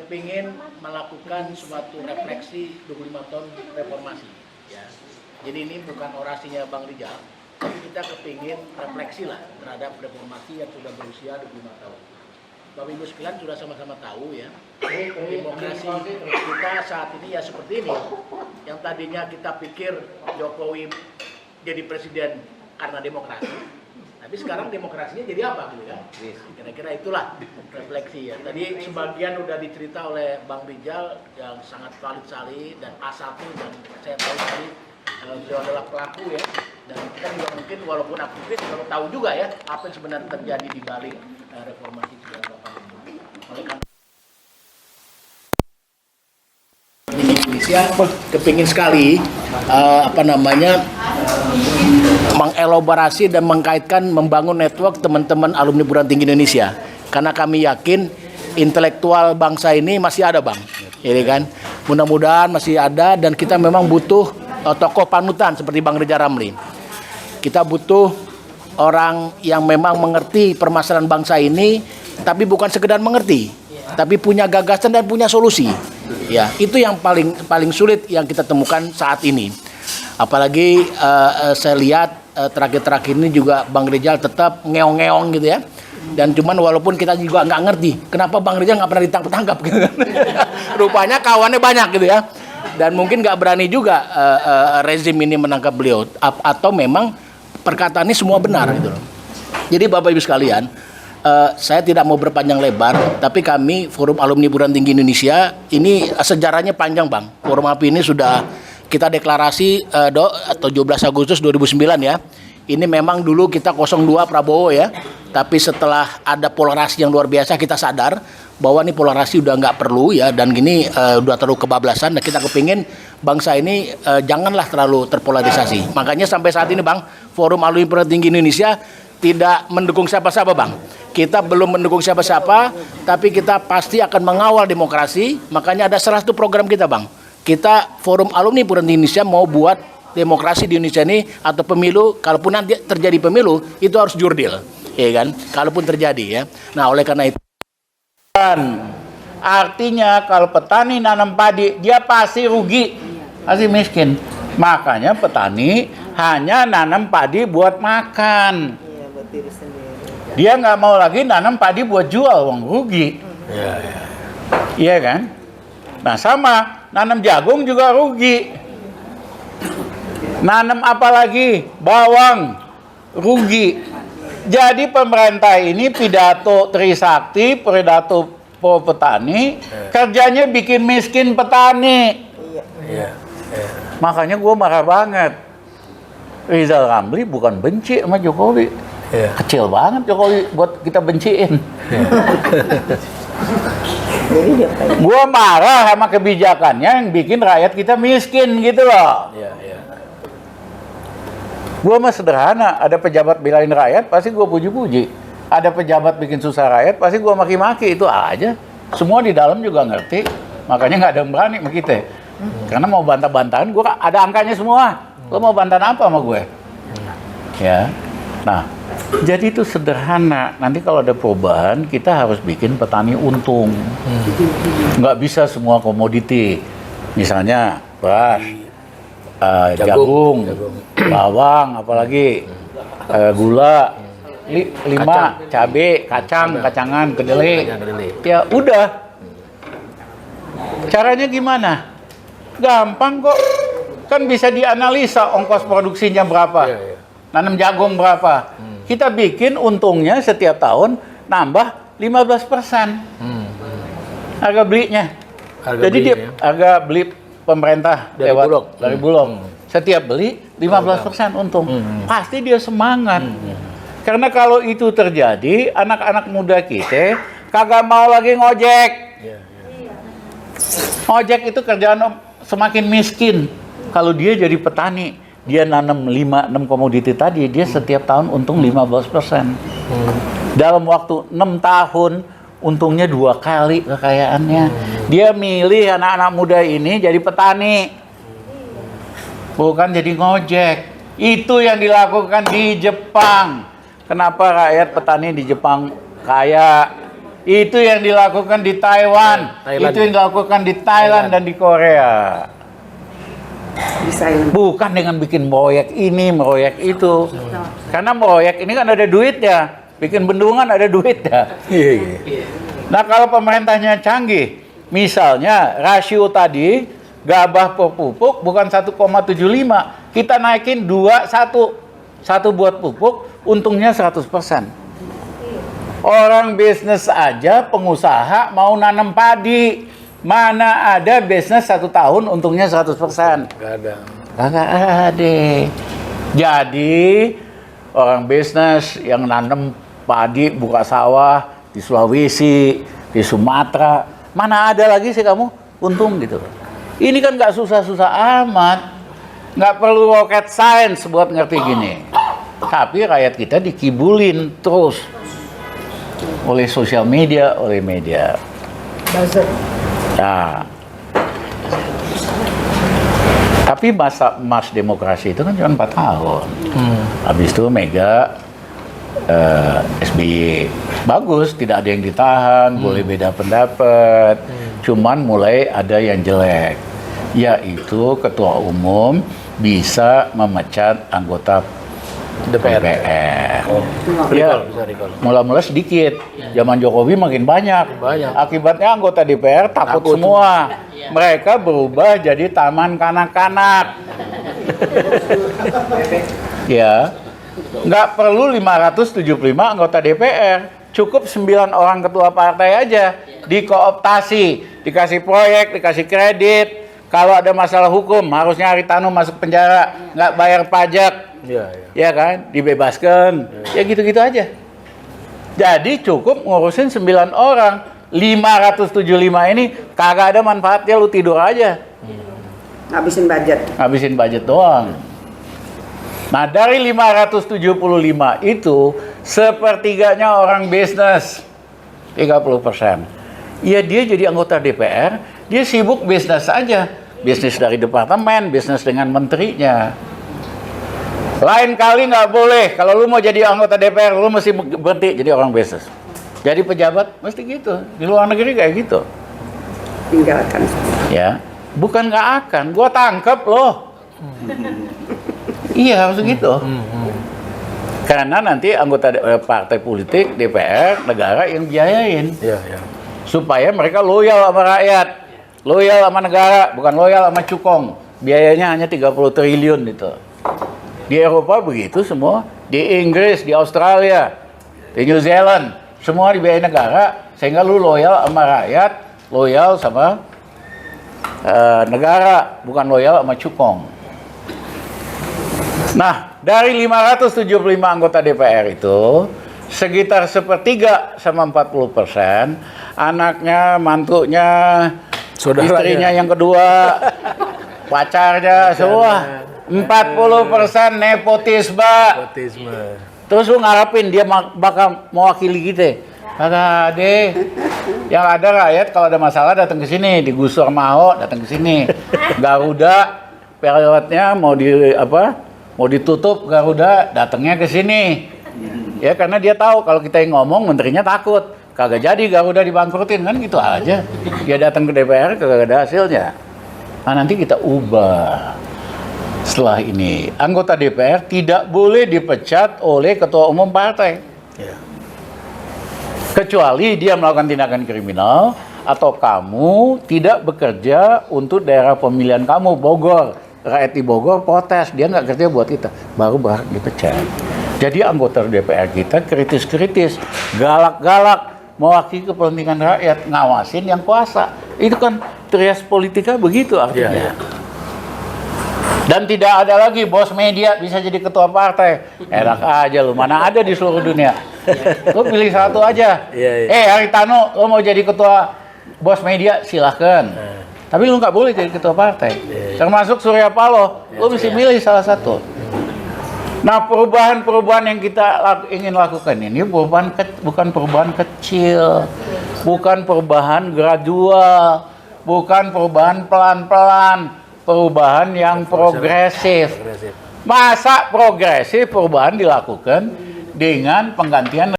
kepingin melakukan suatu refleksi 25 tahun reformasi. Ya. Jadi ini bukan orasinya Bang Rijal, tapi kita kepingin refleksi lah terhadap reformasi yang sudah berusia 25 tahun. Bapak Ibu sekalian sudah sama-sama tahu ya, demokrasi kita saat ini ya seperti ini. Yang tadinya kita pikir Jokowi jadi presiden karena demokrasi, tapi sekarang demokrasinya jadi apa gitu ya? Kira-kira itulah refleksi ya. Tadi sebagian udah dicerita oleh Bang Rijal yang sangat valid sekali, dan A1 dan saya tahu sekali beliau adalah pelaku ya. Dan kita juga mungkin walaupun aktivis kalau tahu juga ya apa yang sebenarnya terjadi di balik reformasi 98 ini. Oleh karena Indonesia kepingin sekali mengelaborasi dan mengkaitkan membangun network teman-teman alumni perguruan tinggi Indonesia, karena kami yakin intelektual bangsa ini masih ada Bang, ini kan mudah-mudahan masih ada, dan kita memang butuh tokoh panutan seperti Bang Rijal Ramli. Kita butuh orang yang memang mengerti permasalahan bangsa ini, tapi bukan sekedar mengerti, tapi punya gagasan dan punya solusi. Ya, itu yang paling sulit yang kita temukan saat ini. Apalagi saya lihat terakhir-terakhir ini juga Bang Rijal tetap ngeong-ngeong gitu ya. Dan cuman walaupun kita juga nggak ngerti kenapa Bang Rijal nggak pernah ditangkap gitu kan. Rupanya kawannya banyak gitu ya. Dan mungkin nggak berani juga rezim ini menangkap beliau, atau memang perkataannya semua benar gitu loh. Jadi Bapak Ibu sekalian, saya tidak mau berpanjang lebar, tapi kami Forum Alumni Perguruan Tinggi Indonesia ini sejarahnya panjang Bang. Forum API ini sudah kita deklarasi 17 Agustus 2009 ya. Ini memang dulu kita 02 Prabowo ya, tapi setelah ada polarisasi yang luar biasa kita sadar bahwa ini polarisasi udah nggak perlu ya, dan gini udah terlalu kebablasan, dan kita kepingin bangsa ini janganlah terlalu terpolarisasi. Makanya sampai saat ini Bang, Forum Alumni Perguruan Tinggi Indonesia tidak mendukung siapa-siapa Bang. Kita belum mendukung siapa-siapa, tapi kita pasti akan mengawal demokrasi. Makanya ada salah satu program kita Bang. Kita Forum Alumni Perguruan Tinggi Indonesia mau buat demokrasi di Indonesia ini, atau pemilu, kalaupun nanti terjadi pemilu, itu harus jurdil, ya kan? Kalaupun terjadi ya. Nah, oleh karena itu, artinya kalau petani nanam padi, dia pasti rugi, pasti miskin. Makanya petani hanya nanam padi buat makan. Dia nggak mau lagi nanam padi buat jual, uang rugi. Iya kan? Nah sama, nanam jagung juga rugi. Nanam apa lagi? Bawang, rugi. Jadi pemerintah ini pidato Trisakti, pidato pro petani, kerjanya bikin miskin petani. Makanya gue marah banget. Rijal Ramli bukan benci sama Jokowi. Kecil banget Jokowi buat kita benciin. Gue marah sama kebijakannya yang bikin rakyat kita miskin gitu loh. Gue mah sederhana, ada pejabat belain rakyat pasti gue puji-puji. Ada pejabat bikin susah rakyat pasti gue maki-maki, itu aja. Semua di dalam juga ngerti, makanya nggak ada yang berani sama kita. Karena mau bantah-bantahan, gue ada angkanya semua. Lo mau bantah apa sama gue? Ya, nah, jadi itu sederhana. Nanti kalau ada perubahan, kita harus bikin petani untung. Nggak bisa semua komoditi. Misalnya beras, jagung, bawang, apalagi gula, 5, cabai, kacangan, kedelai. Ya udah. Caranya gimana? Gampang kok. Kan bisa dianalisa ongkos produksinya berapa. Nanam jagung berapa. Kita bikin untungnya setiap tahun nambah 15%. Harga belinya. Jadi harga beli pemerintah dari Bulog. Setiap beli 15% untung. Pasti dia semangat. Karena kalau itu terjadi, anak-anak muda kita kagak mau lagi ngojek. Ngojek itu kerjaan semakin miskin. Kalau dia jadi petani, dia nanam 5-6 komoditi tadi, dia setiap tahun untung 15%. Dalam waktu 6 tahun, untungnya 2 kali kekayaannya. Dia milih anak-anak muda ini jadi petani, bukan jadi ngojek. Itu yang dilakukan di Jepang. Kenapa rakyat petani di Jepang kaya? Itu yang dilakukan di Taiwan. Thailand. Itu yang dilakukan di Thailand dan di Korea. Bukan dengan bikin proyek ini, proyek itu. Karena proyek ini kan ada duitnya. Bikin bendungan ada duitnya. Iya. Nah, kalau pemerintahnya canggih, misalnya rasio tadi gabah per pupuk bukan 1,75, kita naikin 2,1. Satu buat pupuk, untungnya 100%. Orang bisnis aja, pengusaha mau nanam padi. Mana ada bisnis 1 tahun untungnya 100%? Nggak ada. Kagak ada. Jadi orang bisnis yang nanam padi, buka sawah di Sulawesi, di Sumatera, mana ada lagi sih kamu untung gitu. Ini kan nggak susah-susah amat, nggak perlu rocket science buat ngerti gini. Tapi rakyat kita dikibulin terus oleh sosial media, oleh media. Nah, tapi masa emas demokrasi itu kan cuma 4 tahun. Habis itu Mega, SBY bagus, tidak ada yang ditahan, boleh beda pendapat. Cuman mulai ada yang jelek, yaitu ketua umum bisa memecat anggota DPR. Ya, mula-mula sedikit. Zaman Jokowi makin banyak. Akibatnya anggota DPR takut semua. Mereka berubah jadi taman kanak-kanak. Ya, nggak perlu 575 anggota DPR. Cukup 9 orang ketua partai aja. Dikooptasi, dikasih proyek, dikasih kredit. Kalau ada masalah hukum, harusnya Haritanu masuk penjara, nggak bayar pajak. Ya kan, dibebaskan. Ya gitu-gitu aja. Jadi cukup ngurusin 9 orang. 575 ini kagak ada manfaatnya, lu tidur aja. Ngabisin budget doang. Nah, dari 575 itu sepertiganya orang bisnis. 30%. Ya dia jadi anggota DPR, dia sibuk bisnis aja. Bisnis dari departemen, bisnis dengan menterinya. Lain kali nggak boleh, kalau lu mau jadi anggota DPR, lu mesti berhenti jadi orang bisnis. Jadi pejabat, mesti gitu. Di luar negeri kayak gitu. Tinggalkan. Ya, bukan nggak akan, gua tangkep loh. Iya, harus gitu. Karena nanti anggota partai politik, DPR, negara yang biayain. Supaya mereka loyal sama rakyat. Loyal sama negara, bukan loyal sama cukong. Biayanya hanya 30 triliun itu. Di Eropa begitu semua, di Inggris, di Australia, di New Zealand, semua dibiayai negara, sehingga lu loyal sama rakyat, loyal sama negara, bukan loyal sama cukong. Nah, dari 575 anggota DPR itu, sekitar sepertiga sama 40%, anaknya, mantunya, istrinya yang kedua, pacarnya, semua. 40% nepotisme. Terus lu ngarepin dia bakal mewakili kita? Kagak ada. Yang ada rakyat kalau ada masalah datang ke sini, digusur sama Ahok datang ke sini. Garuda periodenya mau ditutup, Garuda datangnya ke sini. Ya karena dia tahu kalau kita yang ngomong menterinya takut. Kagak jadi Garuda dibangkrutin kan gitu aja. Dia datang ke DPR kagak ada hasilnya. Nah nanti kita ubah. Setelah ini, anggota DPR tidak boleh dipecat oleh ketua umum partai. Kecuali dia melakukan tindakan kriminal atau kamu tidak bekerja untuk daerah pemilihan kamu, Bogor. Rakyat di Bogor protes, dia nggak kerja buat kita, baru berhak dipecat. Jadi anggota DPR kita kritis-kritis, galak-galak, mewakili kepentingan rakyat, ngawasin yang kuasa. Itu kan trias politika begitu artinya. Dan tidak ada lagi bos media bisa jadi ketua partai. Enak aja lu, mana ada di seluruh dunia. Lu pilih satu aja. Haritanu, lu mau jadi ketua bos media, silahkan. Tapi lu nggak boleh jadi ketua partai. Termasuk Surya Paloh, lu mesti milih salah satu. Nah, perubahan-perubahan yang kita ingin lakukan ini bukan perubahan kecil, bukan perubahan gradual, bukan perubahan pelan-pelan. Perubahan yang progresif. Masa progresif perubahan dilakukan dengan penggantian